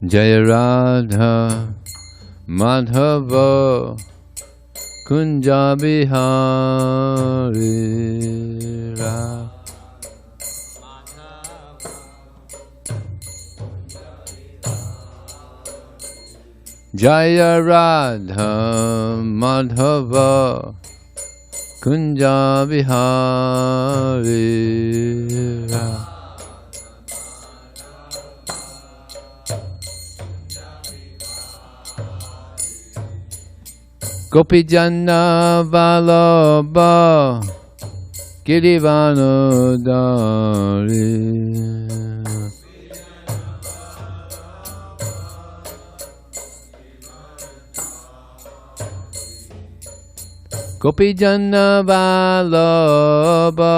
Jaya Radha Madhava Kunja Bihari Radha Jaya Radha Madhava Kunja Bihari Radha Gopijana Vallabha Girivanodari Gopijana Vallabha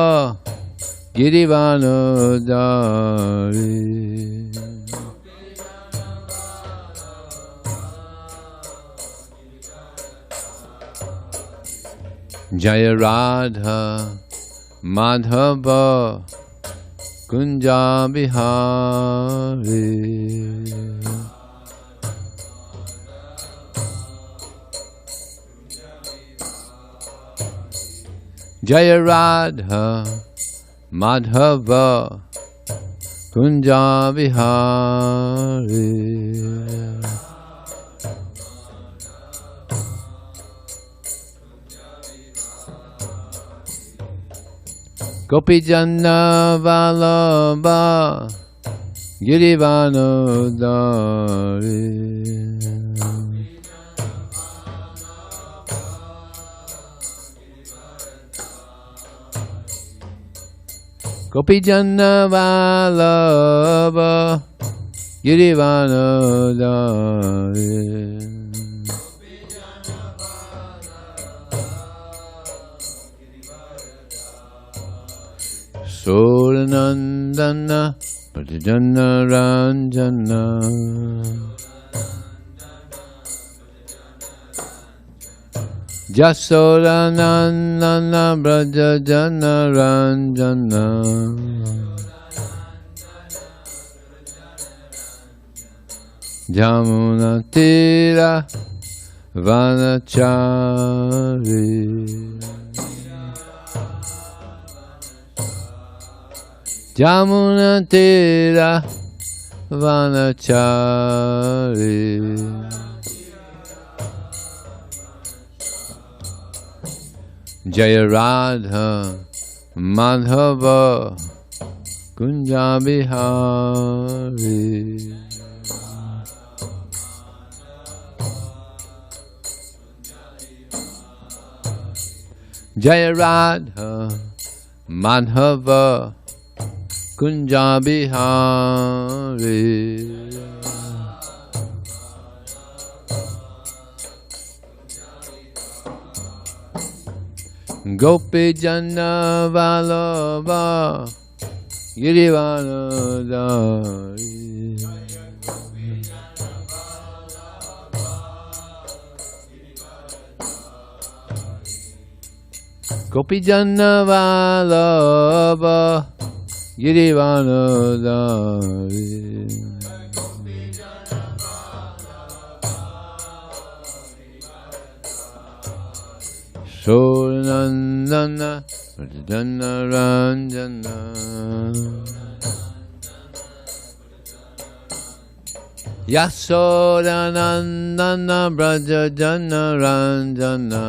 Girivanodari Jaya Radha Madhava Kunja Bihari Jaya Radha Madhava Kunja Bihari Gopijana Vallabha Girivanodari Gopijana Vallabha Girivanodari Soranandana Pratijana Ranjana Jasoranandana Brajajana Ranjana Jamuna Tira Vanachari Jamuna Tira Vanachari Jaya Radha Madhava Kunja Bihari Jaya Radha Madhava Kunja Bihari Gopijana Vallabha Girivanodari Gopijana Vallabha Girivanodari Soranandana Pratijana Ranjana Yasodanandana Brajajana Ranjana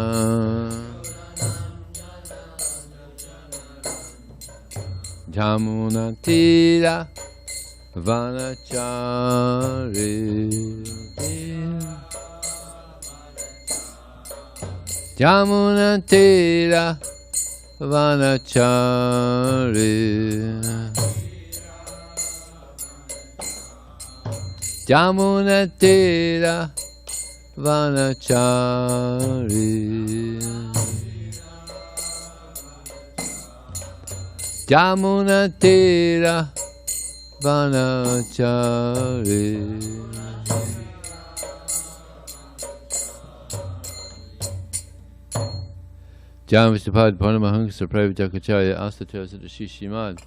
Jamuna Tira Vanachari Jamuna Tira Vanachari Jamuna Tira Vanachari Jamuna Tira Vanachari Jam Vistapad Paramahansa Pravijacharya Astacha Srimad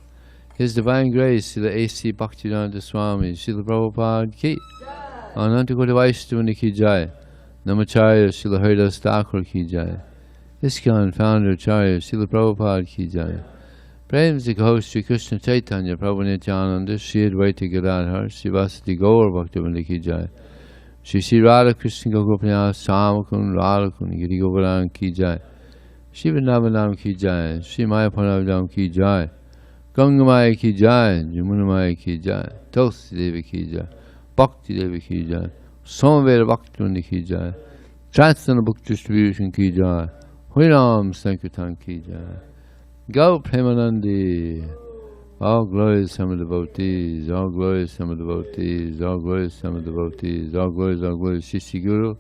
His Divine Grace, Srila A.C. Bhaktivedanta Swami, Srila Prabhupada ki, Ananta Koti Vaishnavani ki jai, Namacharya, Srila Haridas Thakur ki jai, ISKCON Founder Acharya, Srila Prabhupada ki jai, Prem Host Sri Krishna Chaitanya, Prabhu Nityananda, Sri Advaita Gadadhar, Sri Vasati Gaur Bhaktivinoda ki jai, Sri Radha Krishna Gopinath, Samakun, Radhakun, Giri Govardhan ki jai, Sri Vrindavanam ki jai, Sri Mayapanavadam ki jai, Gangamaya ki jai, Jamunamaya ki jai, Tulsi Devi ki jai, Bhakti Devi ki jai, Samaveda Bhaktivinoda ki jai, Transcendental Book Distribution ki jai, Huiram Sankirtan ki jai, Go Premanandi, all glories some of the devotees, all glories some of the devotees, all glories some of the devotees, all glories, Shri Guru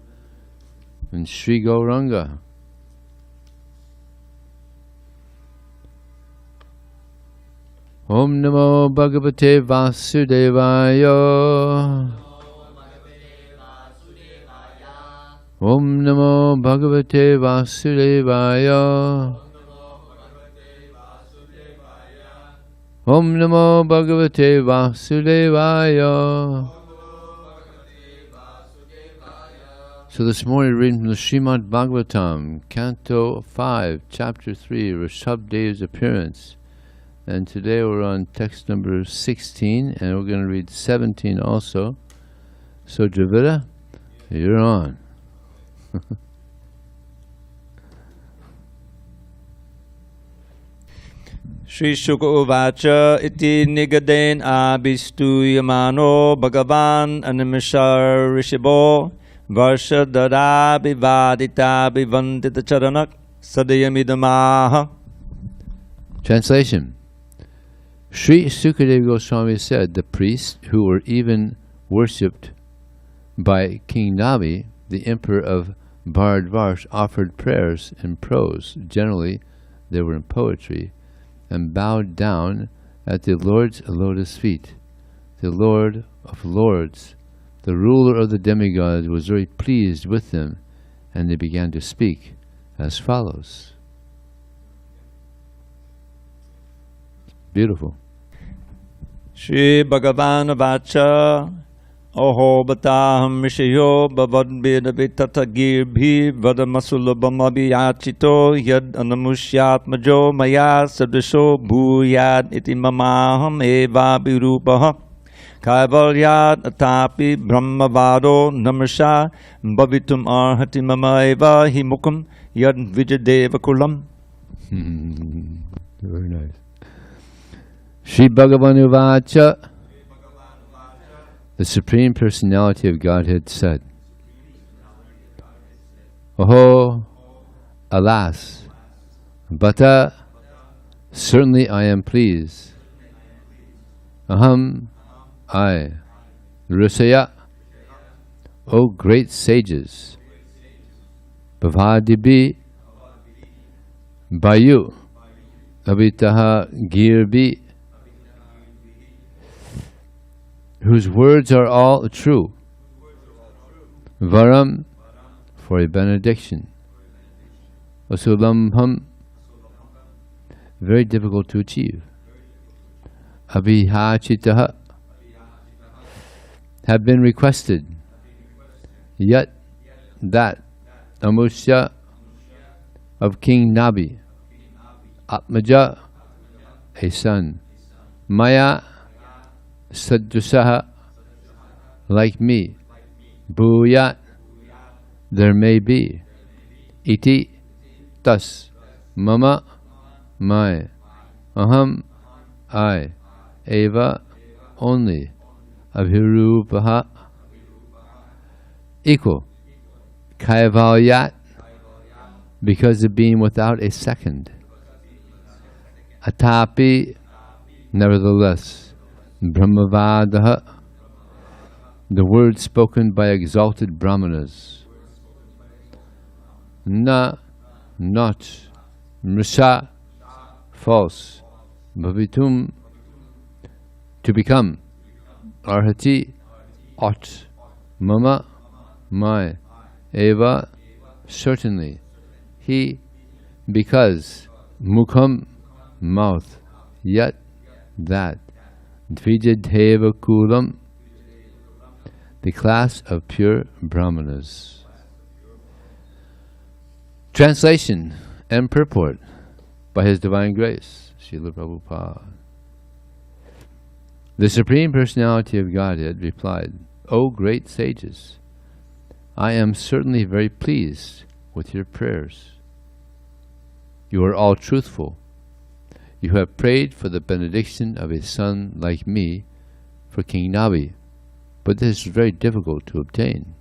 and Sri Gauranga. Om Namo Bhagavate Vasudevaya. Om Namo Bhagavate Vasudevaya. Om Namo Bhagavate Vasudevaya. So this morning reading from the Srimad Bhagavatam, Canto 5, Chapter 3, Rishabhadev's appearance. And today we're on text number 16, and we're going to read 17 also. So Dravida, you're on. Shri Shuka Uvacha iti nigaden abhistuyamano bhagavan animishar rishibo varsha dada bivadita bivandita charanak sadayamidamaha. Translation. Sri Sukadeva Goswami said the priests who were even worshipped by King Nabi, the emperor of Bharadvarsh, offered prayers in prose. Generally, they were in poetry, and bowed down at the Lord's lotus feet. The Lord of Lords, the ruler of the demigods, was very pleased with them, and they began to speak as follows. Beautiful. Shri Bhagavan Vacha Oho Bataham Mishayo Bhavadvidavitata Bhi Vadamasulabhamabhyachito Yad Anamushyatmajo Maya Sadrisho Bhuyad Iti Mamaham Eva Birupaha Kaivalyad Atapi Brahmavado Namasha Bhavitum Arhati Mama Eva Himukam Yad Vijadeva Kulam. Very nice. Shri Bhagavan Uvacha, the Supreme Personality of Godhead said, Oho, alas, Bhata, certainly I am pleased. Aham, I, Risaya, O great sages, Bhavadibi, by you, Abhitaha Girbi, whose words are all true. Varam, for a benediction. Asulambham, very difficult to achieve. Abhihachitaha, have been requested. Yet that Amusya of King Nabi, Atmaja, a son, Maya, Saddusaha, like me, Bhuyat, there may be, Iti, thus, Mama, my, Aham, I, Eva, only, Abhirupaha, equal, Kaivalyat, because of being without a second, Atapi, nevertheless, Brahmavadaha, the words spoken by exalted brahmanas. Na, not. Mrisha, false. Bhavitum, to become. Arhati, ought. Mama, my. Eva, certainly. He, because. Mukham, mouth. Yet, that Dvijadheva Kulam, the class of pure Brahmanas. Translation and purport by His Divine Grace, Srila Prabhupada. The Supreme Personality of Godhead replied, O great sages, I am certainly very pleased with your prayers. You are all truthful. You have prayed for the benediction of a son like me for King Nabi, but this is very difficult to obtain.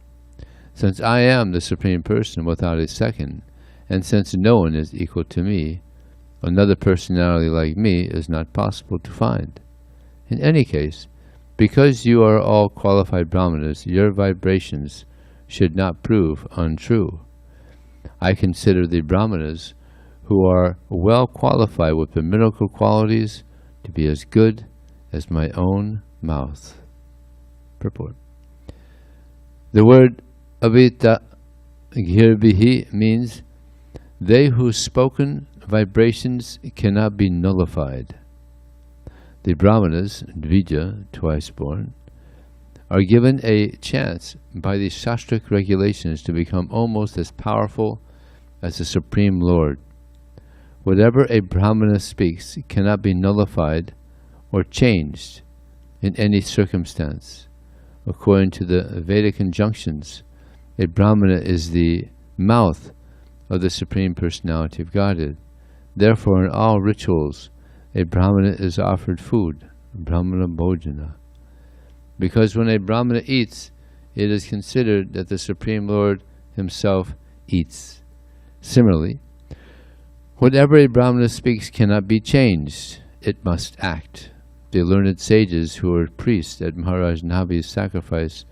Since I am the Supreme Person without a second, and since no one is equal to me, another personality like me is not possible to find. In any case, because you are all qualified Brahmanas, your vibrations should not prove untrue. I consider the Brahmanas who are well qualified with the miracle qualities to be as good as my own mouth. Purport. The word avita girbihi means they whose spoken vibrations cannot be nullified. The Brahmanas, Dvija, twice born, are given a chance by the Shastric regulations to become almost as powerful as the Supreme Lord. Whatever a Brahmana speaks cannot be nullified or changed in any circumstance. According to the Vedic injunctions, a Brahmana is the mouth of the Supreme Personality of Godhead. Therefore, in all rituals, a Brahmana is offered food, Brahmana Bhojana. Because when a Brahmana eats, it is considered that the Supreme Lord Himself eats. Similarly, whatever a Brahmana speaks cannot be changed. It must act. The learned sages who were priests at Maharaj Nabi's sacrifice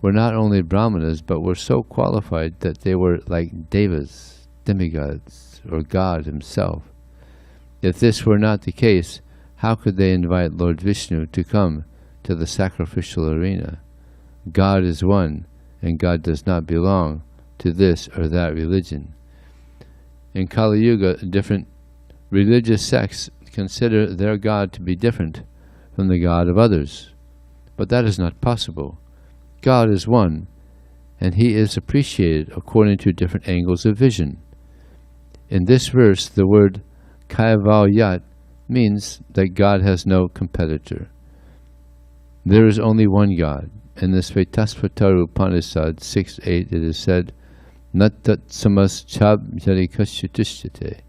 were not only Brahmanas, but were so qualified that they were like devas, demigods, or God Himself. If this were not the case, how could they invite Lord Vishnu to come to the sacrificial arena? God is one, and God does not belong to this or that religion. In Kali-yuga, different religious sects consider their God to be different from the God of others. But that is not possible. God is one, and He is appreciated according to different angles of vision. In this verse, the word Kaivalyat means that God has no competitor. There is only one God. In the Svetasvatara Upanishad 6.8 it is said, Nattat samas chab yarikashyutishyate.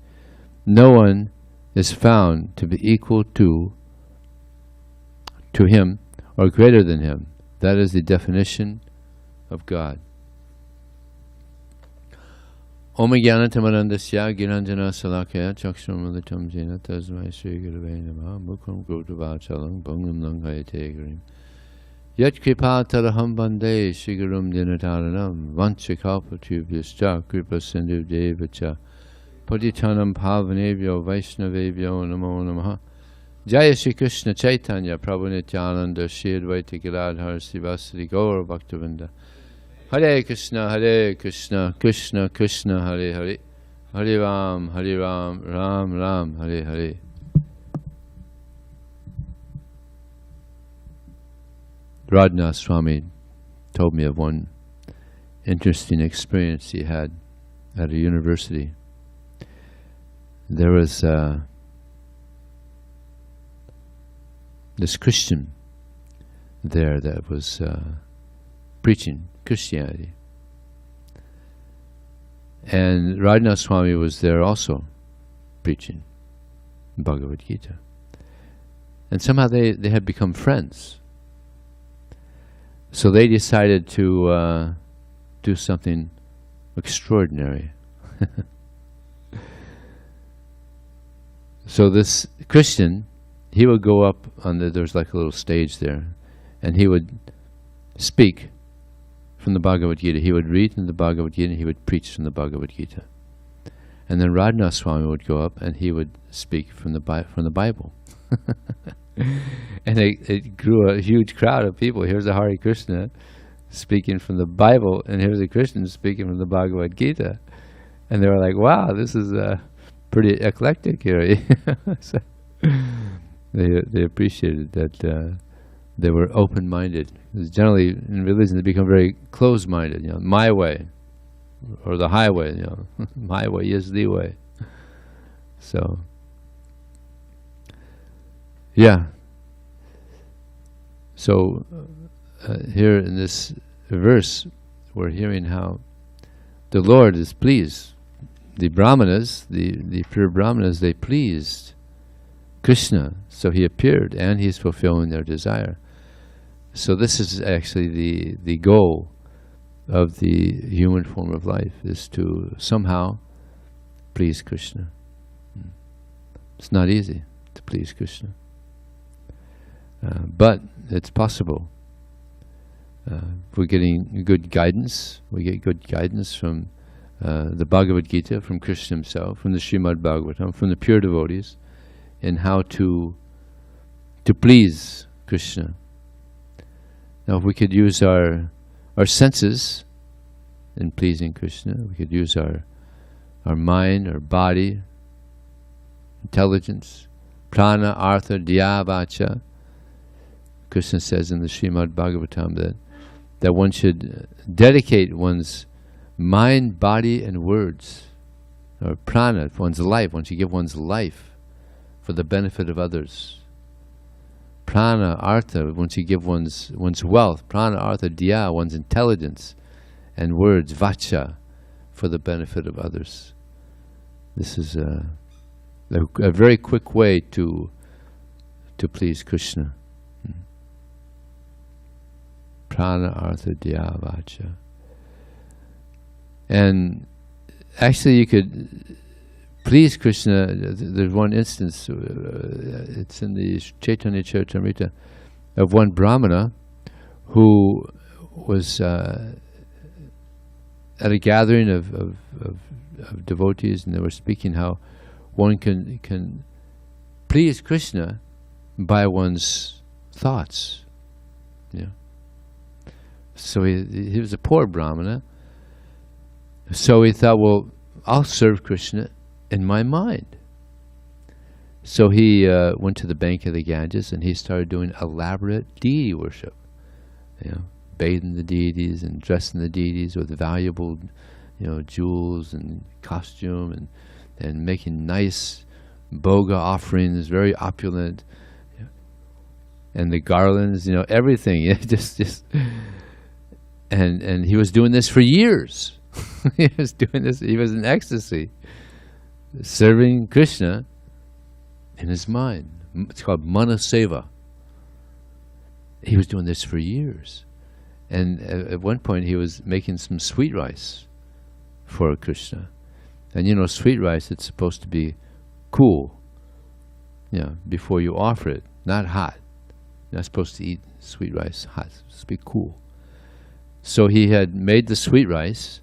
No one is found to be equal to Him or greater than Him. That is the definition of God. Om Jnanatamarandasya Giranjana Salakaya Chakshramalitam Jena Tasmai Sri Gurave Namaha Mukham Gurudavachalam Bhangam Langayate Grim Yat Kripa Taraham Bande Sri Gurum Dinataranam Vanchakalpatubhyascha Kripa Sindhu Devacha Patitanam Pavanebhyo Vaishnavebhyo Namo Namaha Jaya Shri Krishna Chaitanya Prabhu Nityananda Shri Advaita Giradhar Srivasadi Gaur Bhaktavinda Hare Krishna, Krishna Krishna, Hare Hare, Hare Ram, Ram Ram, Hare Hare. Radhanath Swami told me of one interesting experience he had at a university. There was this Christian there that was preaching Christianity. And Radhanath Swami was there also preaching Bhagavad Gita. And somehow they had become friends. So they decided to do something extraordinary. So this Christian, he would go up on there's like a little stage there, and he would speak from the Bhagavad Gita. He would read from the Bhagavad Gita and he would preach from the Bhagavad Gita. And then Radhanath Swami would go up and he would speak from the Bible. And it grew a huge crowd of people. Here's a Hare Krishna speaking from the Bible, and here's a Christian speaking from the Bhagavad Gita. And they were like, wow, this is pretty eclectic here. They appreciated that they were open-minded. Because generally in religion they become very closed-minded. My way, or the highway. My way is the way. So, yeah. So here in this verse, we're hearing how the Lord is pleased. The Brahmanas, the pure Brahmanas, they pleased Krishna. So he appeared and he's fulfilling their desire. So this is actually the goal of the human form of life, is to somehow please Krishna. It's not easy to please Krishna. But it's possible. If we're getting good guidance, we get good guidance from the Bhagavad Gita, from Krishna himself, from the Srimad Bhagavatam, from the pure devotees, in how to please Krishna. Now if we could use our senses in pleasing Krishna, we could use our mind, our body, intelligence, prana, artha, dhya, vacha. Krishna says in the Srimad Bhagavatam that one should dedicate one's mind, body, and words, or prana, one's life. One should give one's life for the benefit of others. Prana, artha, one should give one's wealth. Prana, artha, dhya, one's intelligence, and words, vacha, for the benefit of others. This is a very quick way to please Krishna. Prana, artha, dhya, vacha. And actually you could please Krishna. There's one instance, it's in the Chaitanya Charitamrita, of one Brahmana who was at a gathering of devotees, and they were speaking how one can please Krishna by one's thoughts. So he was a poor Brahmana. So he thought, well, I'll serve Krishna in my mind. So he went to the bank of the Ganges and he started doing elaborate deity worship. Bathing the deities and dressing the deities with valuable, jewels and costume, and making nice bhoga offerings, very opulent, and the garlands, everything. just and he was doing this for years. He was doing this. He was in ecstasy, serving Krishna in his mind. It's called mana seva. He was doing this for years. And at one point he was making some sweet rice for Krishna. And sweet rice, it's supposed to be cool, before you offer it, not hot. You're not supposed to eat sweet rice hot. It's supposed to be cool. So he had made the sweet rice,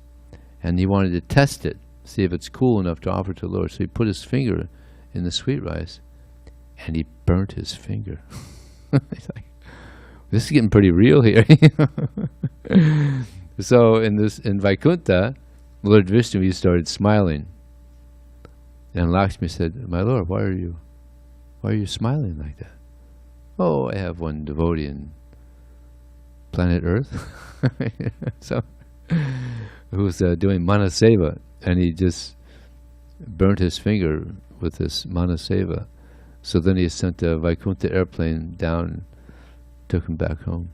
and he wanted to test it, see if it's cool enough to offer to the Lord. So he put his finger in the sweet rice, and he burnt his finger. He's like, this is getting pretty real here. So in Vaikuntha, Lord Vishnu, he started smiling, and Lakshmi said, "My Lord, why are you smiling like that?" "Oh, I have one devotee in planet Earth, so who's doing mana seva, and he just burnt his finger with this mana seva. So then he sent a Vaikuntha airplane down and took him back home."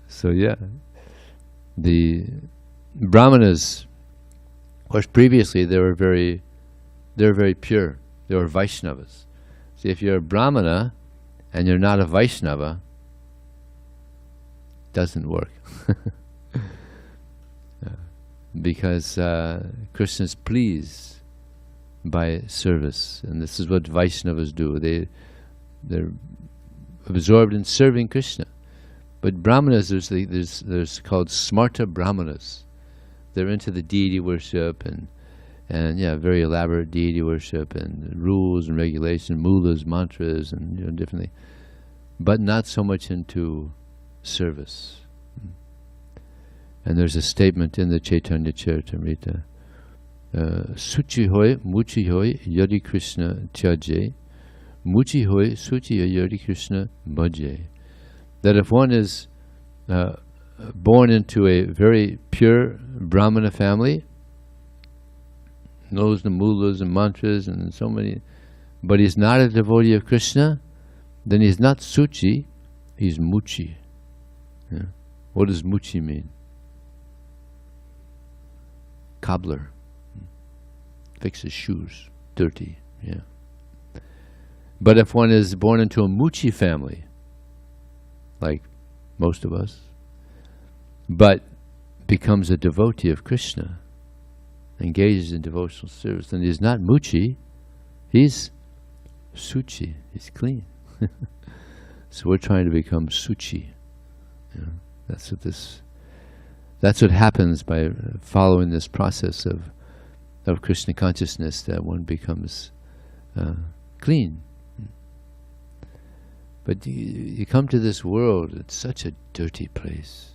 So yeah, the Brahmanas, of course, previously they were very pure. They were Vaishnavas. See, if you're a Brahmana and you're not a Vaishnava, it doesn't work. Because Krishna's pleased by service, and this is what Vaishnavas do. They're absorbed in serving Krishna. But Brahmanas, there's called smarta Brahmanas. They're into the deity worship and very elaborate deity worship and rules and regulations, mulas, mantras, and different things, but not so much into service. And there's a statement in the Chaitanya Charitamrita Suchi hoy, muchi hoy, yadi Krishna tyaje, muchi hoy, suchi hoy, yadi Krishna bhaje. That if one is born into a very pure Brahmana family, knows the mulas and mantras and so many, but he's not a devotee of Krishna, then he's not suchi, he's muchi. Yeah. What does muchi mean? Cobbler. Fixes shoes, dirty. Yeah. But if one is born into a muchi family, like most of us, but becomes a devotee of Krishna, engages in devotional service, then he's not muchi, he's suchi, he's clean. So we're trying to become suchi. You know, that's what happens by following this process of Krishna consciousness, that one becomes clean. But you come to this world, it's such a dirty place.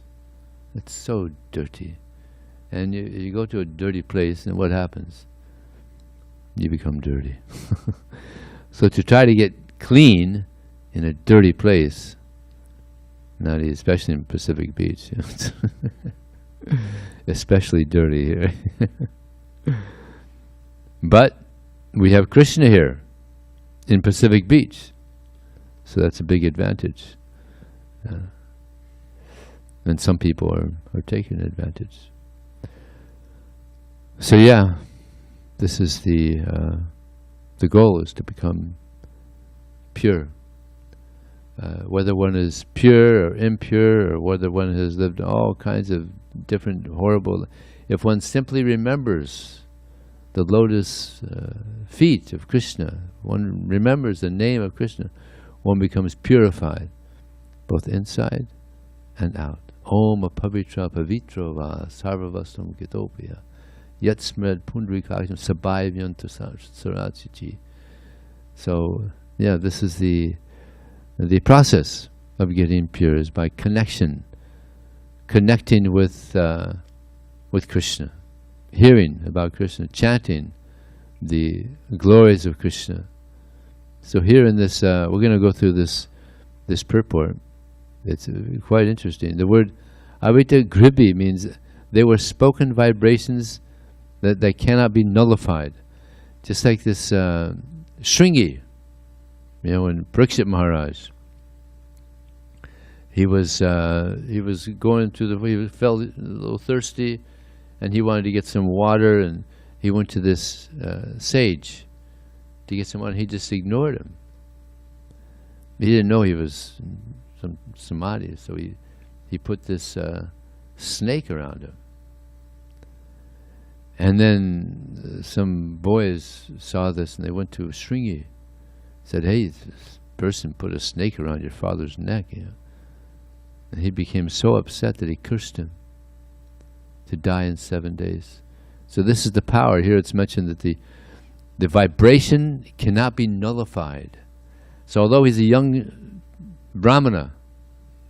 It's so dirty. And you go to a dirty place, and what happens? You become dirty. So to try to get clean in a dirty place, not especially in Pacific Beach, you know, especially dirty here. But we have Krishna here in Pacific Beach, so that's a big advantage. And some people are taking advantage. So yeah, this is the goal, is to become pure. Whether one is pure or impure, or whether one has lived all kinds of different horrible, if one simply remembers the lotus feet of Krishna, one remembers the name of Krishna, one becomes purified, both inside and out. Om apavitra pavitro va sarvavastam gitopya yat smred pundrikaksham sabhayavyantu sarachichi. So yeah, this is the process of getting pure, is by connecting with Krishna, hearing about Krishna, chanting the glories of Krishna. So here in this, we're going to go through this purport. It's quite interesting. The word avita gribhi means they were spoken vibrations that cannot be nullified. Just like this Shringi, you know, when Parikshit Maharaj, he was going to he felt a little thirsty, and he wanted to get some water, and he went to this sage to get some water. He just ignored him. He didn't know he was some samadhi, so he put this snake around him. And then some boys saw this, and they went to Shringi, said, "Hey, this person put a snake around your father's neck." You know? And he became so upset that he cursed him to die in 7 days. So this is the power. Here it's mentioned that the vibration cannot be nullified. So although he's a young Brahmana,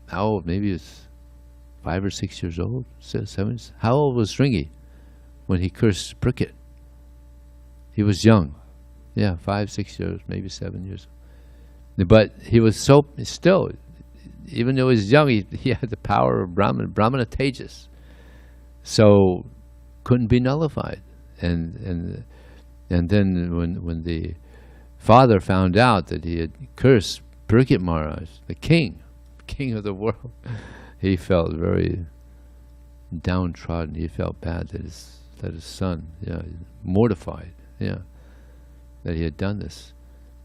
how old? Maybe he's 5 or 6 years old, 7. How old was Shringi when he cursed Parikshit? He was young. Yeah, 5, 6 years, maybe 7 years. But he was still, even though he was young, he had the power of Brahmana Tejas. So couldn't be nullified. And then when the father found out that he had cursed Parikshit Maharaj, the king of the world, he felt very downtrodden. He felt bad that his son, mortified, that he had done this.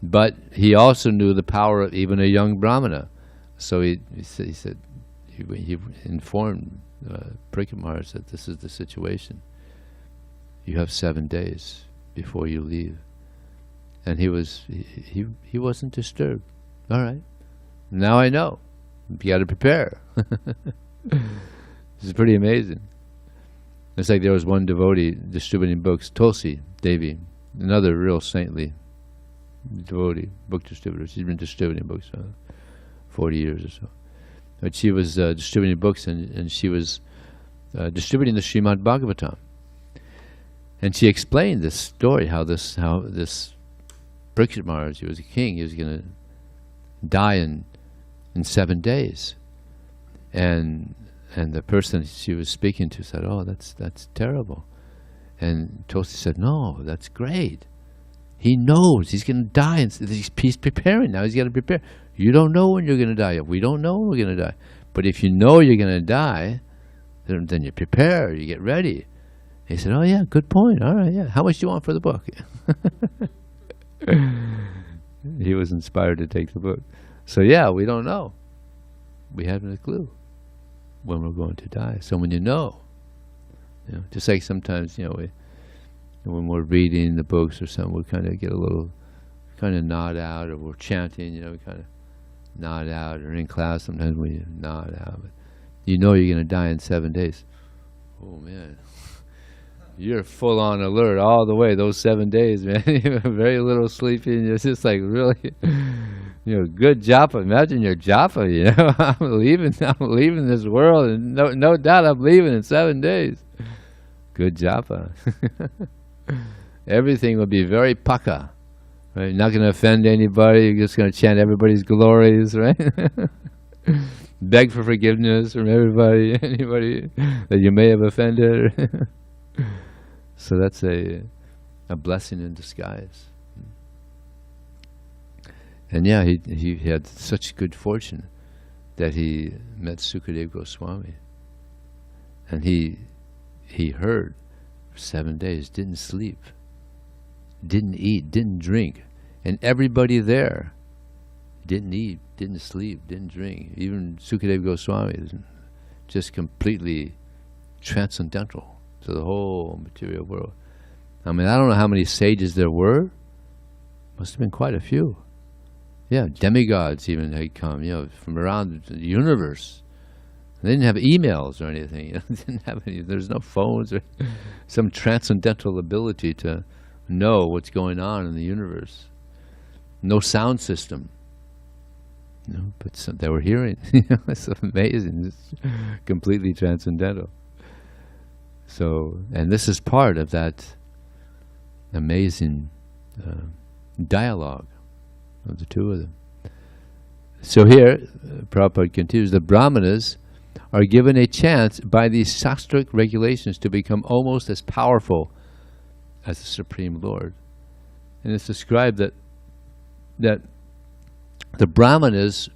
But he also knew the power of even a young Brahmana. So he informed Parikshit Maharaj that this is the situation. You have 7 days before you leave. And he wasn't disturbed. All right, now I know. You got to prepare. This is pretty amazing. It's like there was one devotee distributing books, Tulsi Devi, another real saintly devotee, book distributor. She's been distributing books for 40 years or so. But she was distributing books, and she was distributing the Srimad Bhagavatam. And she explained this story, how this Parikshit Maharaj, he was a king, he was going to die in 7 days. And the person she was speaking to said, "Oh, that's terrible." And Tosi said, "No, that's great. He knows he's going to die, and he's preparing now. He's got to prepare. You don't know when you're going to die. We don't know when we're going to die. But if you know you're going to die, then you prepare, you get ready." He said, "Oh yeah, good point. All right, yeah. How much do you want for the book?" He was inspired to take the book. So yeah, we don't know. We haven't a clue when we're going to die. So when you know, just like sometimes, when we're reading the books or something, we kind of get a little, kind of nod out, or we're chanting, we kind of nod out, or in class sometimes we nod out. But you know you're going to die in 7 days. Oh man, you're full on alert all the way those 7 days, man. Very little sleeping. It's just like really, good japa. Imagine your japa. I'm leaving this world, and no doubt I'm leaving in 7 days. Good japa. Everything will be very paka, right? You're not going to offend anybody. You're just going to chant everybody's glories, right? Beg for forgiveness from anybody that you may have offended. So that's a blessing in disguise. And yeah, he had such good fortune that he met Sukadeva Goswami, and he heard for 7 days, didn't sleep, didn't eat, didn't drink, and everybody there didn't eat, didn't sleep, didn't drink. Even Sukadeva Goswami is just completely transcendental to the whole material world. I mean, I don't know how many sages there were. Must have been quite a few. Yeah, demigods even had come, from around the universe. They didn't have emails or anything. Didn't have any. There's no phones or some transcendental ability to know what's going on in the universe. No sound system. But they were hearing. It's amazing. It's completely transcendental. So, and this is part of that amazing dialogue of the two of them. So here, Prabhupada continues, the Brahmanas are given a chance by these shastric regulations to become almost as powerful as the Supreme Lord. And it's described that the Brahmanas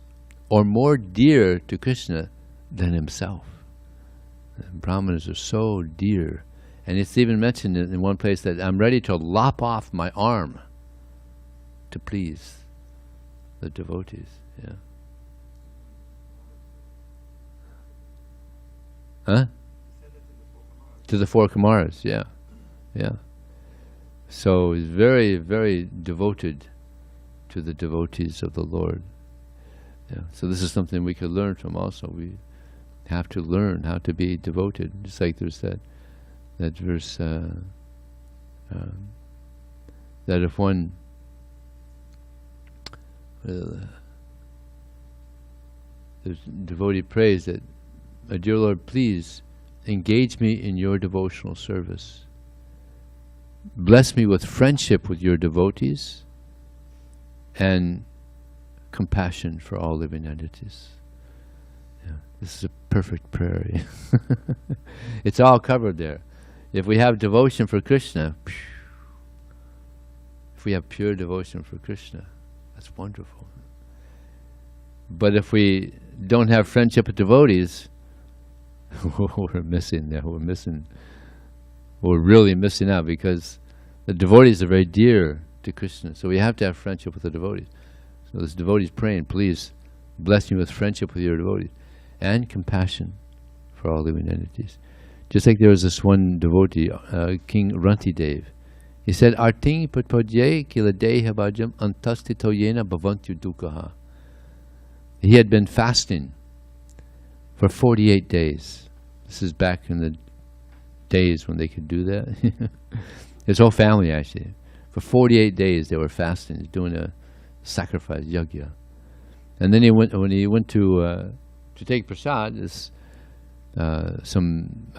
are more dear to Krishna than himself. The Brahmanas are so dear. And it's even mentioned in one place that I'm ready to lop off my arm to please the devotees. Yeah. Huh? To the four Kumaras, yeah. So he's very, very devoted to the devotees of the Lord. Yeah. So this is something we could learn from also. We have to learn how to be devoted. Just like there's that verse that if one the devotee prays that, "My dear Lord, please engage me in your devotional service. Bless me with friendship with your devotees and compassion for all living entities." Yeah, this is a perfect prayer. It's all covered there. If we have devotion for Krishna, if we have pure devotion for Krishna, that's wonderful. But if we don't have friendship with devotees, we're missing there. We're really missing out, because the devotees are very dear to Krishna. So we have to have friendship with the devotees. So this devotee is praying, "Please bless me with friendship with your devotees and compassion for all living entities." Just like there was this one devotee, King Rantidev. He said, "Arting patpadye kila deha bhajam antastito yena bhavantu dukkha." He had been fasting for 48 days. This is back in the days when they could do that. His whole family, actually. For 48 days they were fasting, doing a sacrifice, yajna. And then when he went to take prasad, some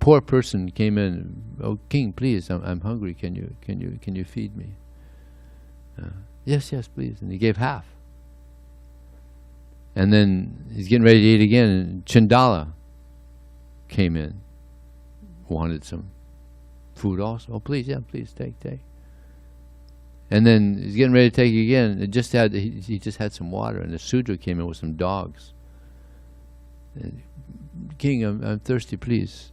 poor person came in. Oh, king, please, I'm hungry. Can you feed me? Yes, please. And he gave half. And then he's getting ready to eat again, and Chandala came in, wanted some food also. Oh, please, please, take. And then he's getting ready to take again. He just had some water, and the Sudra came in with some dogs. And, king, I'm thirsty, please.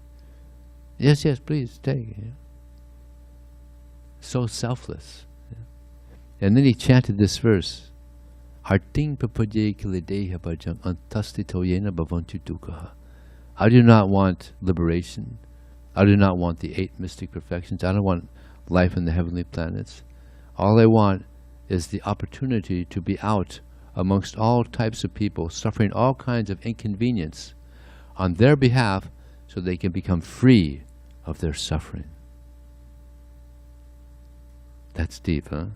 Yes, please, take. So selfless. And then he chanted this verse. Arting papaje kiledeha bhajam antastito yena bhavantu dukkha. I do not want liberation. I do not want the 8 mystic perfections. I don't want life in the heavenly planets. All I want is the opportunity to be out amongst all types of people, suffering all kinds of inconvenience on their behalf, so they can become free of their suffering. That's deep, huh?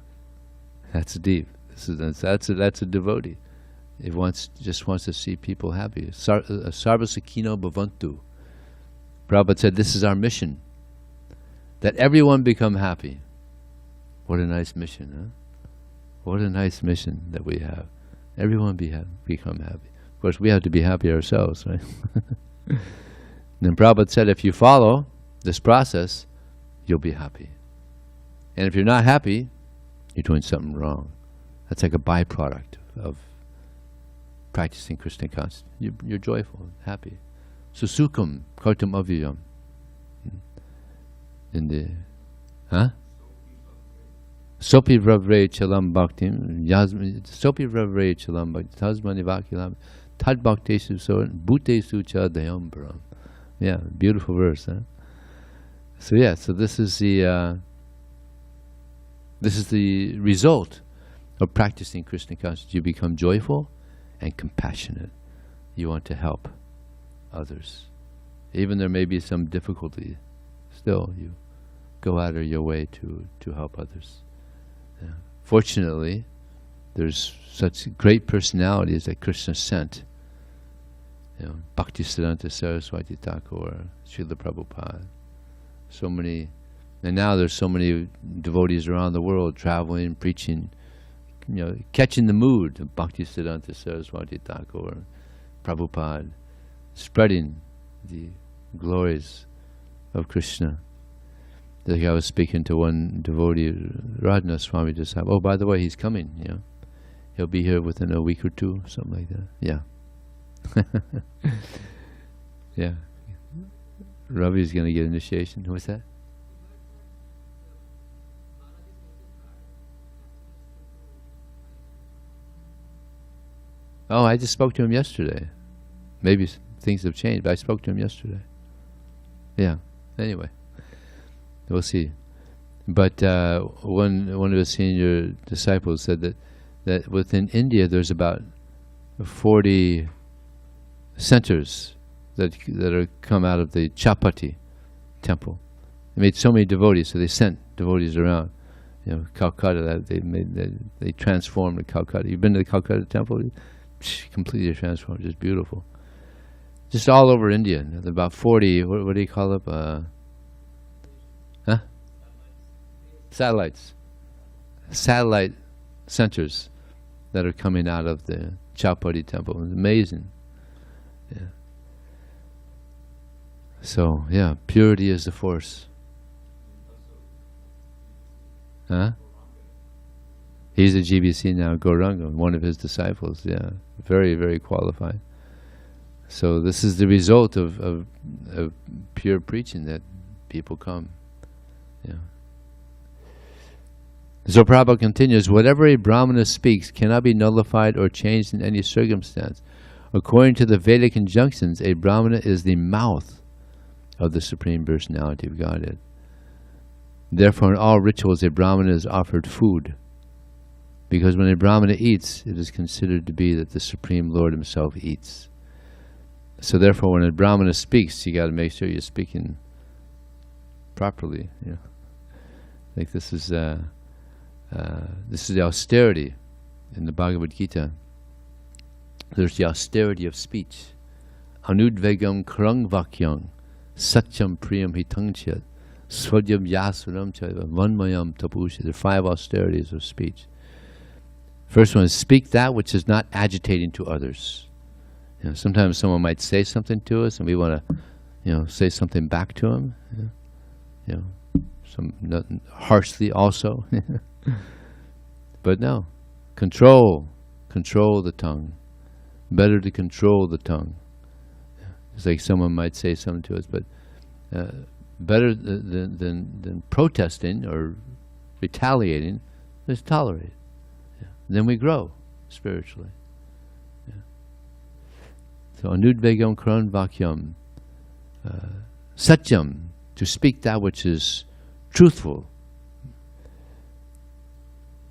That's deep. That's a devotee. He just wants to see people happy. Sarva Sakino Bhavantu. Prabhupada said, this is our mission, that everyone become happy. What a nice mission, huh? What a nice mission that we have. Everyone become happy. Of course, we have to be happy ourselves, right? Then Prabhupada said, if you follow this process, you'll be happy. And if you're not happy, you're doing something wrong. That's like a byproduct of practicing Krishna consciousness. You're joyful, happy. Susukam kartam avyayam. In the, Sopi vravre chalam bhaktim, sopi vravre chalam bhaktim, tasmani vakilam, tad bhaktesu so, bhutesu cha dayam param. Yeah, beautiful verse, huh? So this is the result of practicing Krishna consciousness. You become joyful and compassionate. You want to help others. Even there may be some difficulty, still you go out of your way to help others. Yeah. Fortunately, there's such great personalities that Krishna sent. Bhakti Siddhanta Saraswati Thakur, Srila Prabhupada. So many, and now there's so many devotees around the world traveling, preaching, catching the mood of Bhakti Siddhanta Saraswati Thakur, Prabhupada, spreading the glories of Krishna. Like I was speaking to one devotee, Radhana Swami, just oh, by the way, he's coming. He'll be here within a week or two, something like that. Yeah. Yeah. Ravi's going to get initiation. What's that? Oh, I just spoke to him yesterday. Maybe things have changed, but I spoke to him yesterday. Yeah. Anyway, we'll see. But one of his senior disciples said that within India there's about 40 centers that are come out of the Chapati temple. They made so many devotees, so they sent devotees around. Calcutta. They transformed the Calcutta. You've been to the Calcutta temple? Completely transformed. Just beautiful. Just all over India. About 40. What do you call it? Satellites. Satellite centers that are coming out of the Chapati temple. It's amazing. Yeah. So, yeah, purity is the force. He's a GBC now, Gauranga, one of his disciples, yeah. Very, very qualified. So this is the result of pure preaching, that people come. Yeah. So Prabhupada continues, whatever a Brahmana speaks cannot be nullified or changed in any circumstance. According to the Vedic injunctions, a Brahmana is the mouth of the Supreme Personality of Godhead. Therefore, in all rituals, a Brahmana is offered food, because when a Brahmana eats, it is considered to be that the Supreme Lord Himself eats. So therefore, when a Brahmana speaks, you got to make sure you're speaking properly. Like this is the austerity in the Bhagavad Gita. There's the austerity of speech. Anudvegam krang vakyam Satyam priyam hitangchyat. Swadyam yasuram chaiva. Vanmayam tapushi. There are 5 austerities of speech. First one is speak that which is not agitating to others. Sometimes someone might say something to us and we want to, say something back to them. Some harshly also. But no. Control the tongue. Better to control the tongue. It's like someone might say something to us, but better than protesting or retaliating is tolerate. Then we grow spiritually. So anudvegam karan vakyam, satyam, to speak that which is truthful.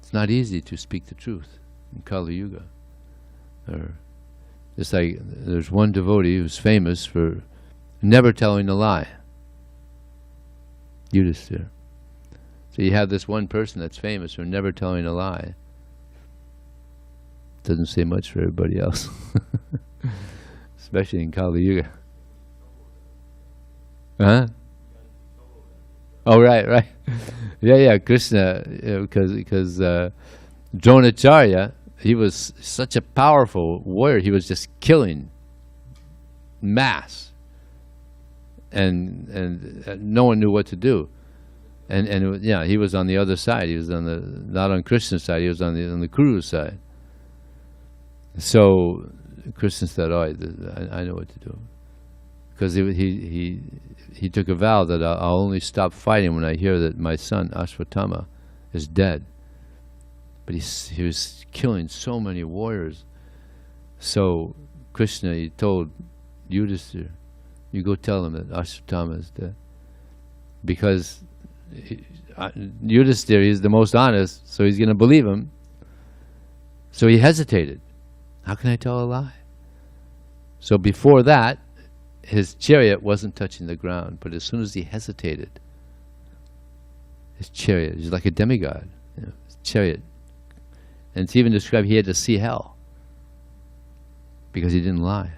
It's not easy to speak the truth in Kali-yuga. It's like there's one devotee who's famous for never telling a lie. Yudhisthira. So you have this one person that's famous for never telling a lie. Doesn't say much for everybody else. Especially in Kali-yuga. Huh? Oh, right. Yeah, Krishna, because Dronacharya, he was such a powerful warrior. He was just killing mass, and no one knew what to do. And he was on the other side. He was not on Krishna's side. He was on the Kuru's side. So Krishna said, "Oh, I know what to do," because he took a vow that I'll only stop fighting when I hear that my son Ashvatthama is dead. But he was killing so many warriors. So Krishna, he told Yudhisthira, you go tell him that Ashvatthama is dead. Because Yudhisthira is the most honest, so he's going to believe him. So he hesitated. How can I tell a lie? So before that, his chariot wasn't touching the ground. But as soon as he hesitated, his chariot, he's like a demigod, his chariot. And it's even described he had to see hell because he didn't lie.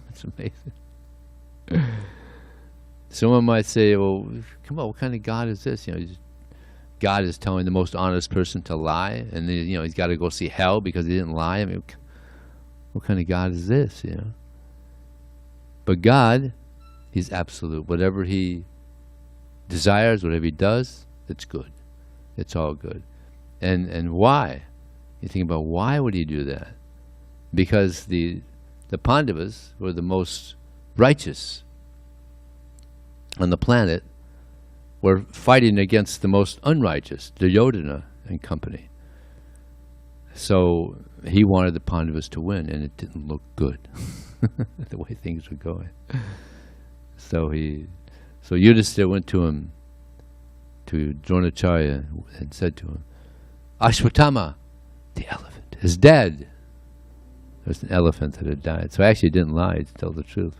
It's amazing. Someone might say, well, come on, what kind of God is this? God is telling the most honest person to lie, and then, he's got to go see hell because he didn't lie. I mean, what kind of God is this, But God, he's absolute. Whatever he desires, whatever he does, it's good. It's all good. And why? You think about why would he do that? Because the Pandavas were the most righteous on the planet, were fighting against the most unrighteous, Duryodhana and company. So he wanted the Pandavas to win, and it didn't look good, the way things were going. So Yudhisthira went to him, to Dronacharya, and said to him, Ashvatthama, the elephant, is dead. There's an elephant that had died. So I actually didn't lie, to tell the truth.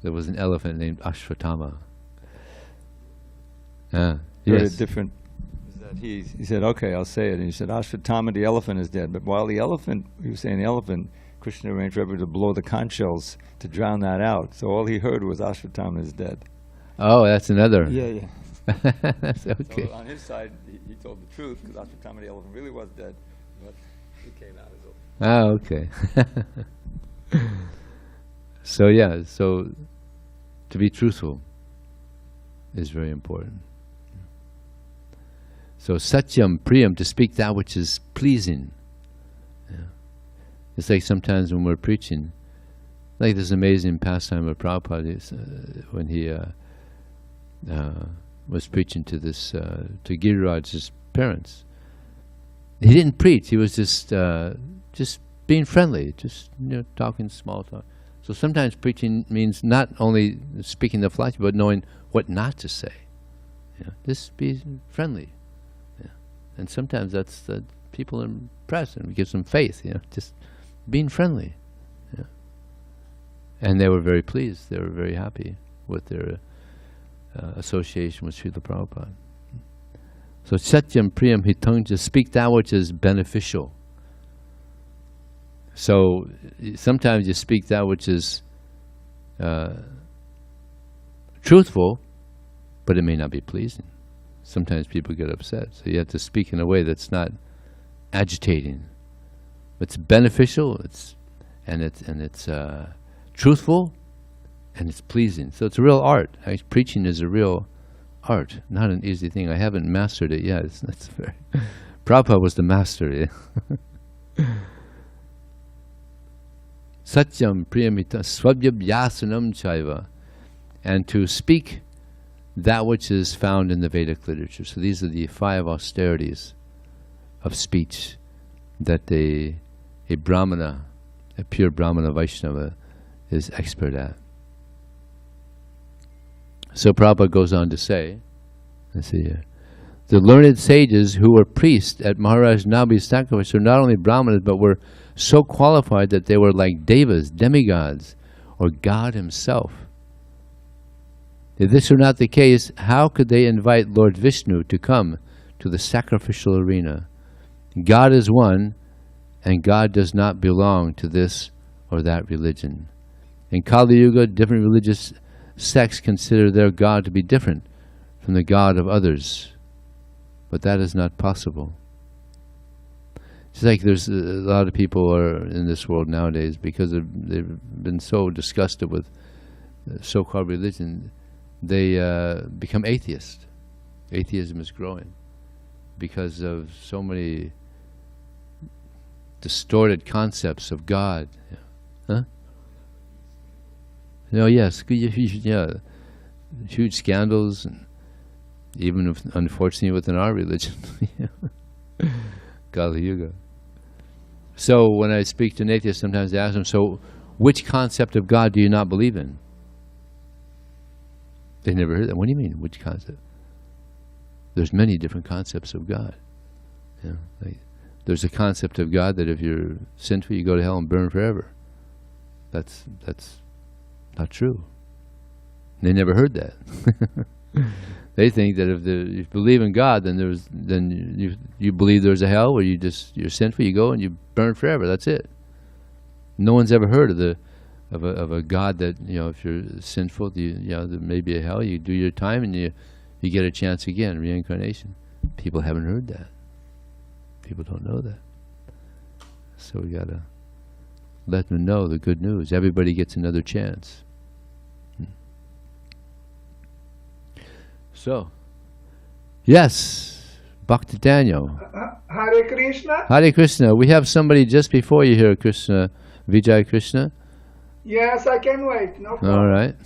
There was an elephant named Ashvatthama. Very different. That he said, okay, I'll say it. And he said, Ashvatthama, the elephant, is dead. But while he was saying the elephant, Krishna arranged for everyone to blow the conch shells to drown that out. So all he heard was Ashvatthama is dead. Oh, that's another. Yeah. That's okay. So on his side, he told the truth, because Ashvatthama the elephant really was dead, but he came out as well. Okay. So to be truthful is very important. So satyam priyam, to speak that which is pleasing. It's like sometimes when we're preaching, like this amazing pastime of Prabhupada, when he was preaching to to Giriraj's parents. He didn't preach. He was just being friendly, just talking small talk. So sometimes preaching means not only speaking the flesh, but knowing what not to say. Just be friendly. And sometimes that's that people are impressed and it gives them faith. Just being friendly. And they were very pleased. They were very happy with their association with Srila Prabhupada. So satyam priyam hitang, to speak that which is beneficial. So sometimes you speak that which is truthful, but it may not be pleasing. Sometimes people get upset, so you have to speak in a way that's not agitating. It's beneficial. It's truthful, and it's pleasing. So it's a real art. Preaching is a real art, not an easy thing. I haven't mastered it yet. That's very. Prabhupada was the master. Yeah? Satyam priyamita svabhyabhyasanam chaiva, and to speak that which is found in the Vedic literature. So these are the 5 austerities of speech that a Brahmana, a pure Brahmana Vaishnava, is expert at. So Prabhupada goes on to say, let's see here, the learned sages who were priests at Maharaj Nabhi's sacrifice were not only Brahmanas, but were so qualified that they were like devas, demigods, or God himself. If this were not the case, how could they invite Lord Vishnu to come to the sacrificial arena? God is one, and God does not belong to this or that religion. In Kali-yuga, different religious sects consider their God to be different from the God of others, but that is not possible. It's like there's a lot of people are in this world nowadays because they've been so disgusted with so-called religion, they become atheists. Atheism is growing because of so many distorted concepts of God. Huh? No, yes, yeah, huge scandals, and even unfortunately within our religion. Kali-yuga. So when I speak to an atheist, sometimes I ask them, so which concept of God do you not believe in? They never heard that. What do you mean, which concept? There's many different concepts of God. Yeah, like, there's a concept of God that if you're sinful, you go to hell and burn forever. That's not true. They never heard that. They think that if you believe in God, then you believe there's a hell where you're sinful, you go and you burn forever. That's it. No one's ever heard of a God that, if you're sinful, there may be a hell. You do your time and you get a chance again, reincarnation. People haven't heard that. People don't know that. So we gotta let them know the good news. Everybody gets another chance. So, yes, Bhakti Daniel. Hare Krishna. Hare Krishna. We have somebody just before you here, Krishna, Vijay Krishna. Yes, I can wait. No problem. All right.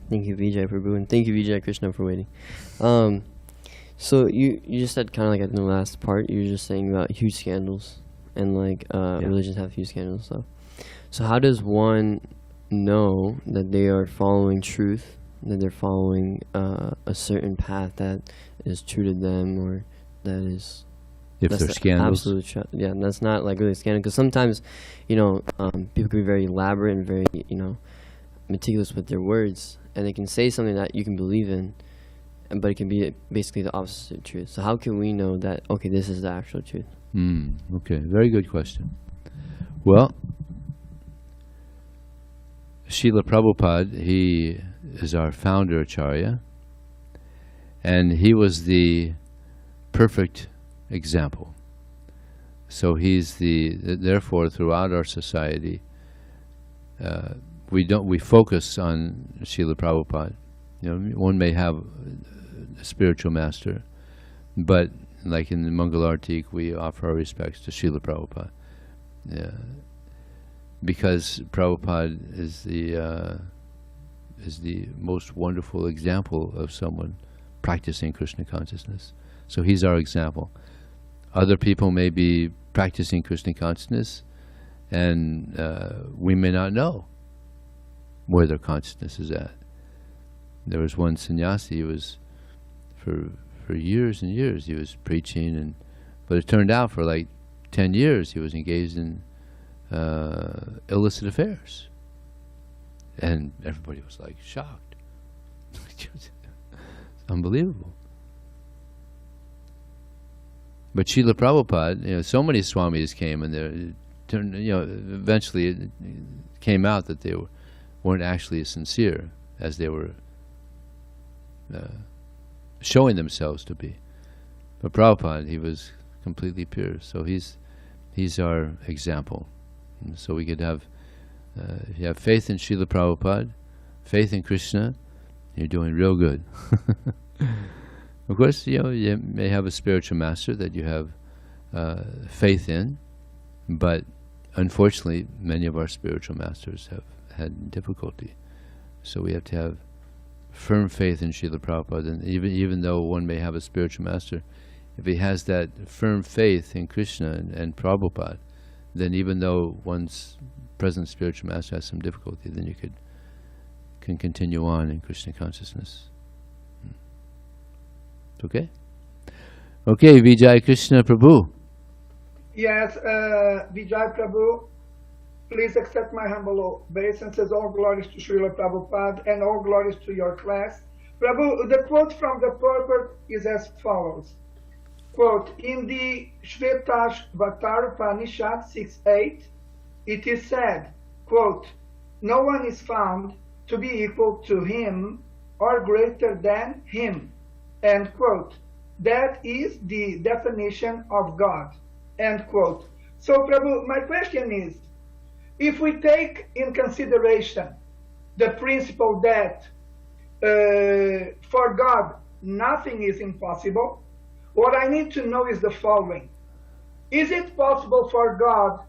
Thank you, Vijay, for booing. Thank you, Vijay Krishna, for waiting. So you just said kind of like in the last part, you were just saying about huge scandals and religions have huge scandals. So how does one know that they are following truth? That they're following a certain path that is true to them, or that is if they're scandals, yeah, that's not like really scandal. Because sometimes, people can be very elaborate and very meticulous with their words, and they can say something that you can believe in, but it can be basically the opposite of truth. So how can we know that this is the actual truth? Okay, very good question. Well, Srila Prabhupada, he is our founder Acharya, and he was the perfect example. So he's therefore throughout our society, we focus on Srila Prabhupada. One may have a spiritual master, but like in the Mangalartik, we offer our respects to Srila Prabhupada. Because Prabhupada is the most wonderful example of someone practicing Krishna consciousness. So he's our example. Other people may be practicing Krishna consciousness, and we may not know where their consciousness is at. There was one sannyasi who was, for years and years, he was preaching, but it turned out for like 10 years he was engaged in illicit affairs. And everybody was like shocked. It's unbelievable. But Srila Prabhupada, so many swamis came, and eventually it came out that they weren't actually as sincere as they were showing themselves to be. But Prabhupada, he was completely pure, so he's our example. And so we could have, if you have faith in Srila Prabhupada, faith in Krishna, you're doing real good. Of course, you may have a spiritual master that you have faith in, but unfortunately, many of our spiritual masters have had difficulty. So we have to have firm faith in Srila Prabhupada, and even though one may have a spiritual master, if he has that firm faith in Krishna and Prabhupada, then even though one's present spiritual master has some difficulty, then you can continue on in Krishna consciousness. Okay? Okay, Vijay Krishna Prabhu. Yes, Vijay Prabhu, please accept my humble obeisances. All glories to Srila Prabhupada and all glories to your class. Prabhu, the quote from the purport is as follows. Quote, in the Shvetashvatar Upanishad 6.8, it is said, quote, no one is found to be equal to him or greater than him, end quote. That is the definition of God, end quote. So, Prabhu, my question is, if we take in consideration the principle that for God nothing is impossible, what I need to know is the following. Is it possible for God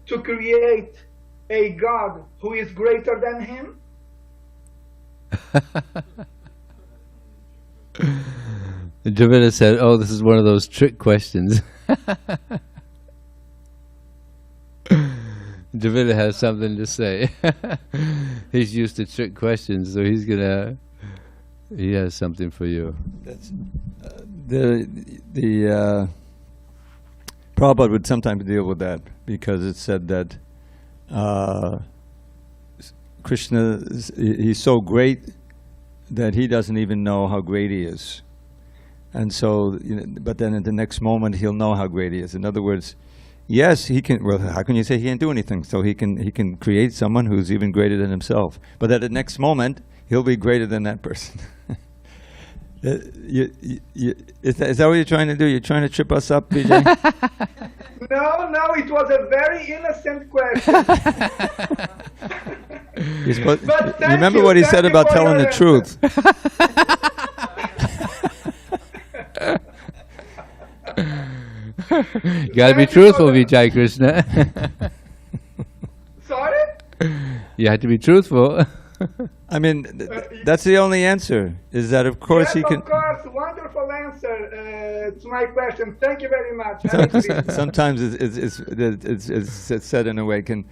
to create a God who is greater than him? Dravida said, oh, this is one of those trick questions. Dravida has something to say. He's used to trick questions, so he has something for you. That's, the Prabhupada would sometimes deal with that, because it said that Krishna, he's so great that he doesn't even know how great he is. And so, but then in the next moment he'll know how great he is. In other words, yes, he can. Well, how can you say he can't do anything? So he can create someone who's even greater than himself. But at the next moment, he'll be greater than that person. Is that what you're trying to do? You're trying to trip us up, PJ? No, it was a very innocent question. Remember what he said about telling the truth. You gotta be truthful, Vijay Krishna. Sorry? You have to be truthful. I mean, that's the only answer, is that of course he can... Of course, wonderful answer to my question. Thank you very much. Sometimes it's said in a way, can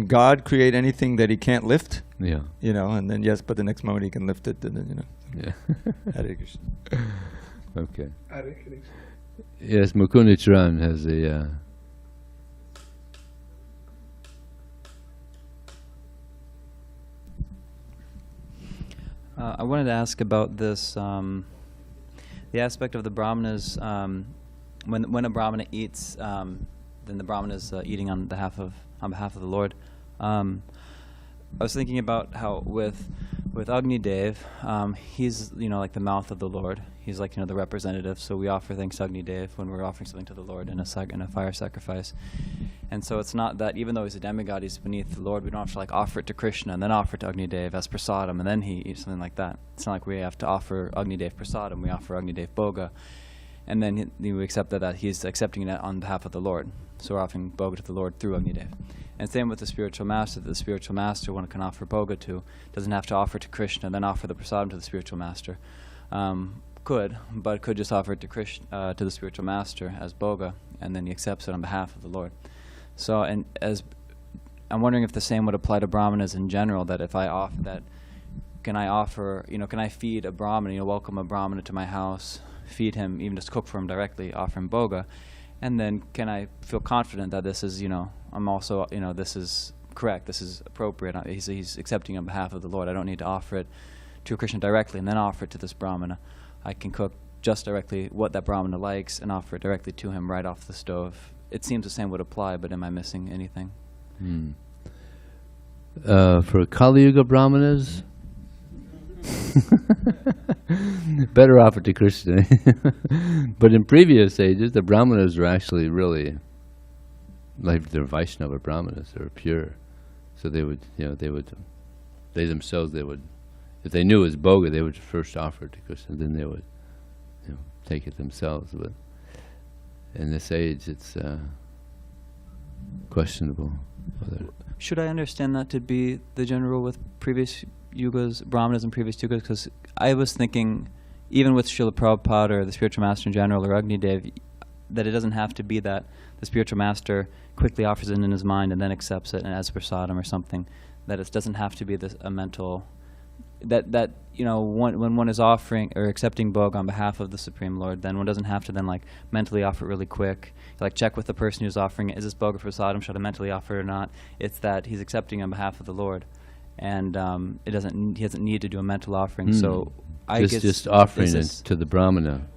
God create anything that he can't lift? Yeah. And then yes, but the next moment he can lift it, and then, Yeah. Hare Krishna. Okay. Hare Krishna. Yes, Mukunda Charan has a... I wanted to ask about this, the aspect of the brahmanas, when a brahmana eats, then the brahmana is eating on behalf of the Lord. I was thinking about how with Agni Dev, he's like the mouth of the Lord. He's like the representative. So we offer things to Agni Dev when we're offering something to the Lord in a fire sacrifice. And so it's not that even though he's a demigod, he's beneath the Lord. We don't have to offer it to Krishna and then offer it to Agni Dev as prasadam and then he eats something like that. It's not like we have to offer Agni Dev prasadam. We offer Agni Dev boga, and then we accept that he's accepting it on behalf of the Lord. So we're offering boga to the Lord through Agni Dev. And same with the spiritual master. The spiritual master one can offer boga to doesn't have to offer to Krishna and then offer the prasadam to the spiritual master. Could just offer it to Krishna, to the spiritual master as boga, and then he accepts it on behalf of the Lord. So, and as I'm wondering if the same would apply to brahmanas in general. That if I offer that, can I feed a brahmana? Welcome a brahmana to my house, feed him, even just cook for him directly, offer him boga, and then can I feel confident that this is, I'm also, this is correct, this is appropriate. He's accepting on behalf of the Lord. I don't need to offer it to Krishna directly and then offer it to this brahmana. I can cook just directly what that brahmana likes and offer it directly to him right off the stove. It seems the same would apply, but am I missing anything? For Kali-yuga brahmanas, better offer to Krishna. But in previous ages, the brahmanas were actually really, like they're Vaishnava brahmanas, they were pure. So they would, they themselves, if they knew it was boga, they would first offer it to Krishna, then they would, take it themselves. But in this age, it's questionable whether. Should I understand that to be the general with previous yugas, brahmanas and previous yugas? Because I was thinking, even with Srila Prabhupada or the spiritual master in general or Agni Dev, that it doesn't have to be that the spiritual master quickly offers it in his mind and then accepts it as prasadam or something. That it doesn't have to be a mental. That when one is offering or accepting bhog on behalf of the Supreme Lord, then one doesn't have to then like mentally offer it really quick. Like check with the person who's offering it: is this bhog or prasadam? Should I mentally offer it or not? It's that he's accepting on behalf of the Lord, and he doesn't need to do a mental offering. So I guess just offering it to the brahmana.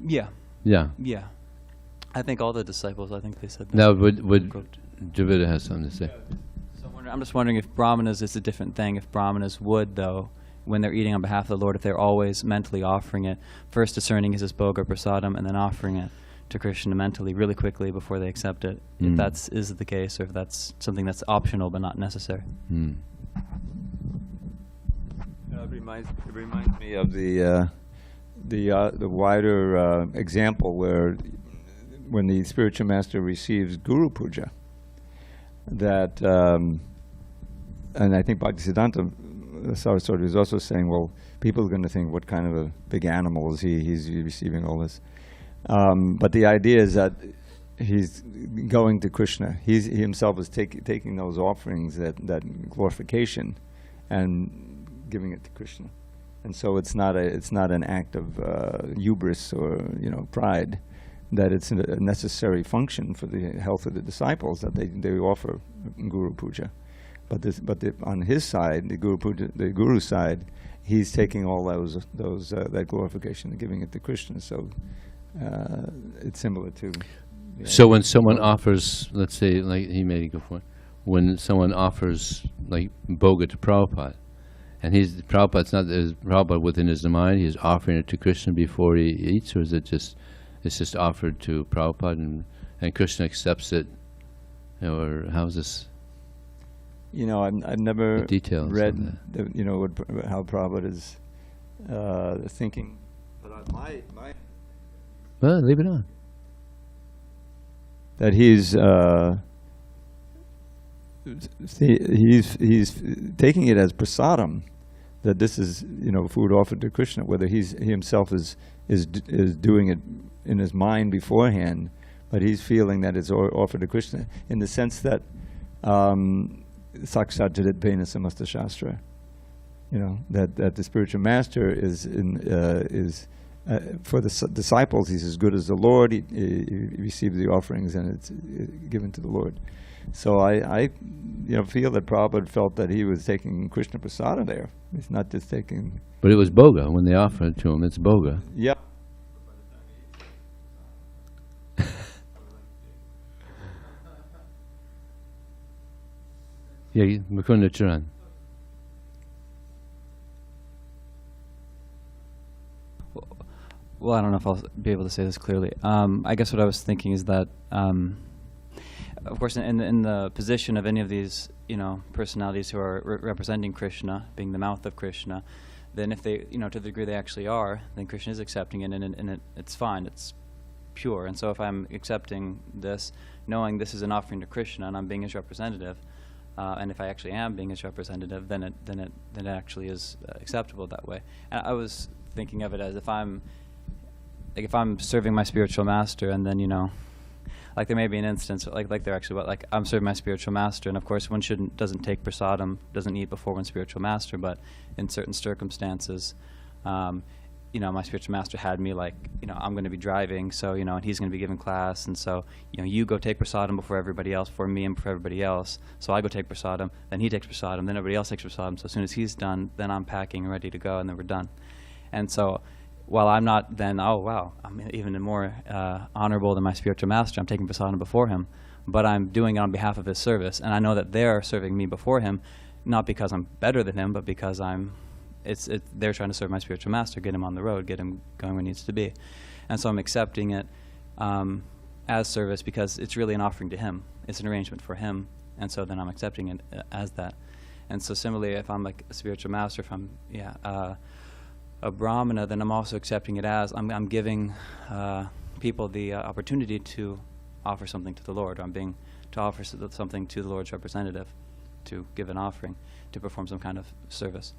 Yeah. Yeah. Yeah. I think all the disciples. I think they said that. Now, would Javita has something to say? I'm just wondering if brahmanas is a different thing. If brahmanas would, though, when they're eating on behalf of the Lord, if they're always mentally offering it, first discerning is this bhog or prasadam, and then offering it to Krishna mentally really quickly before they accept it, if that is the case, or if that's something that's optional but not necessary. It reminds me of the wider example where when the spiritual master receives Guru Puja, that and I think Bhaktisiddhanta Saraswati is also saying, well, people are going to think, what kind of a big animal is he? He's receiving all this. But the idea is that he's going to Krishna. He himself is taking those offerings, that glorification, and giving it to Krishna. And so it's not an act of hubris or pride. That it's a necessary function for the health of the disciples that they offer Guru Puja. But on his side, the Guru's side, he's taking all that glorification and giving it to Krishna. So it's similar to. So when someone offers, let's say, like he made a good point, when someone offers like bhoga to Prabhupada, and Prabhupada within his mind, he's offering it to Krishna before he eats, or is it just? It's just offered to Prabhupada and Krishna accepts it, or how's this? I've never read how Prabhupada is thinking. But Well, leave it on. That he's taking it as prasadam, that this is food offered to Krishna. Whether he himself is doing it in his mind beforehand, but he's feeling that it's offered to Krishna in the sense that sakshat jadidpena samasta shastra, that the spiritual master is for the disciples, he's as good as the Lord. He receives the offerings and it's given to the Lord. So I feel that Prabhupada felt that he was taking Krishna prasada there. He's not just taking. But it was boga when they offered it to him. It's boga. Yeah. Yeah, Mukunda Charan. Well, I don't know if I'll be able to say this clearly. I guess what I was thinking is that, of course, in the position of any of these, personalities who are representing Krishna, being the mouth of Krishna, then if they, to the degree they actually are, then Krishna is accepting it, and it's fine, it's pure. And so if I'm accepting this, knowing this is an offering to Krishna, and I'm being his representative, and if I actually am being his representative, then it actually is acceptable that way. And I was thinking of it as if I'm serving my spiritual master, and then like there may be an instance like there actually, like I'm serving my spiritual master, and of course one doesn't take prasadam, doesn't eat before one's spiritual master, but in certain circumstances, my spiritual master had me I'm going to be driving, so and he's going to be giving class, and so you go take prasadam before everybody else, for me and for everybody else. So I go take prasadam, then he takes prasadam, then everybody else takes prasadam. So as soon as he's done, then I'm packing and ready to go, and then we're done. And so while I'm not then, oh wow, I'm even more honorable than my spiritual master, I'm taking prasadam before him. but I'm doing it on behalf of his service, and I know that they're serving me before him, not because I'm better than him, but because they're trying to serve my spiritual master, get him on the road, get him going where he needs to be. And so I'm accepting it as service because it's really an offering to him. It's an arrangement for him, and so then I'm accepting it as that. And so similarly, if I'm like a spiritual master, if I'm a brahmana, then I'm also accepting it as I'm giving people the opportunity to offer something to the Lord, or to offer something to the Lord's representative, to give an offering, to perform some kind of service.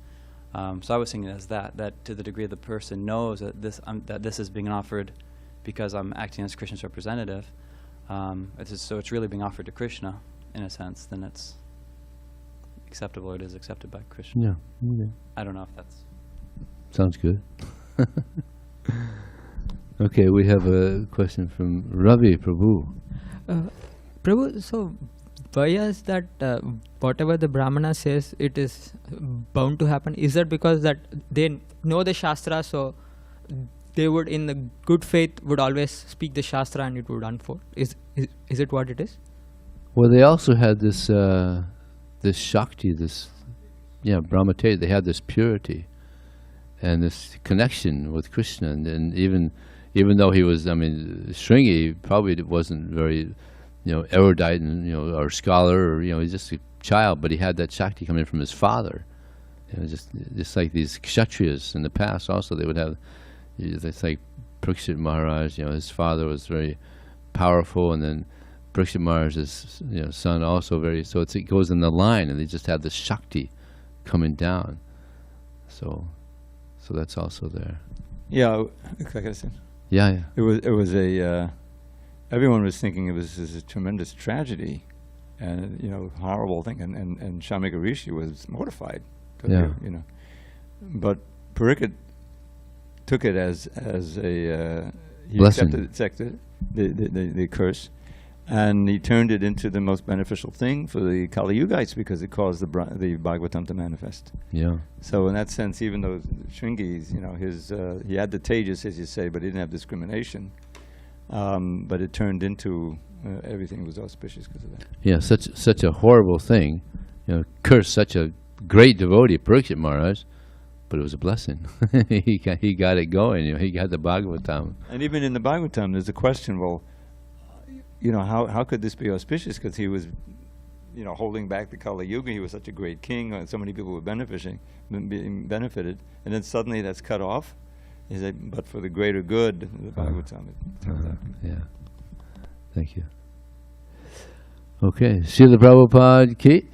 So I was seeing it as that to the degree the person knows that this is being offered because I'm acting as Krishna's representative, so it's really being offered to Krishna, in a sense, then it's acceptable, or it is accepted by Krishna. Yeah. Okay. I don't know if that's... Sounds good. Okay, we have a question from Ravi Prabhu. Prabhu, so why is that whatever the Brahmana says, it is bound to happen? Is that because that they know the Shastra, so they would, in the good faith, would always speak the Shastra and it would unfold? Is it what it is? Well, they also had this this Shakti, Brahmate. They had this purity and this connection with Krishna, and even though he was, Shringi probably wasn't very, erudite and, or scholar, or, he's just a child, but he had that Shakti coming from his father. Just like these Kshatriyas in the past also, they would have, it's like Parikshit Maharaj, his father was very powerful, and then Parikshit Maharaj's, son also very, so it goes in the line, and they just have this Shakti coming down. So that's also there. Yeah, like I said. Yeah. It was everyone was thinking it was a tremendous tragedy, and horrible thing, and Shamika Rishi was mortified. But Parikshit took it as a he blessing. accepted the curse, and he turned it into the most beneficial thing for the Kali-yugites because it caused the Bhagavatam to manifest. Yeah. So in that sense, even though Shringi's, he had the tejas, as you say, but he didn't have discrimination. But it turned into everything was auspicious because of that. Yeah, such a horrible thing, curse such a great devotee, Parikshit Maharaj, but it was a blessing. he got it going. He got the Bhagavatam. And even in the Bhagavatam, there's a question. Well, how could this be auspicious? Because he was, holding back the Kali-yuga. He was such a great king, and so many people were being benefited, and then suddenly that's cut off. He said, but for the greater good, the Bhagavatam. Yeah. Thank you. Okay, Srila Prabhupada ki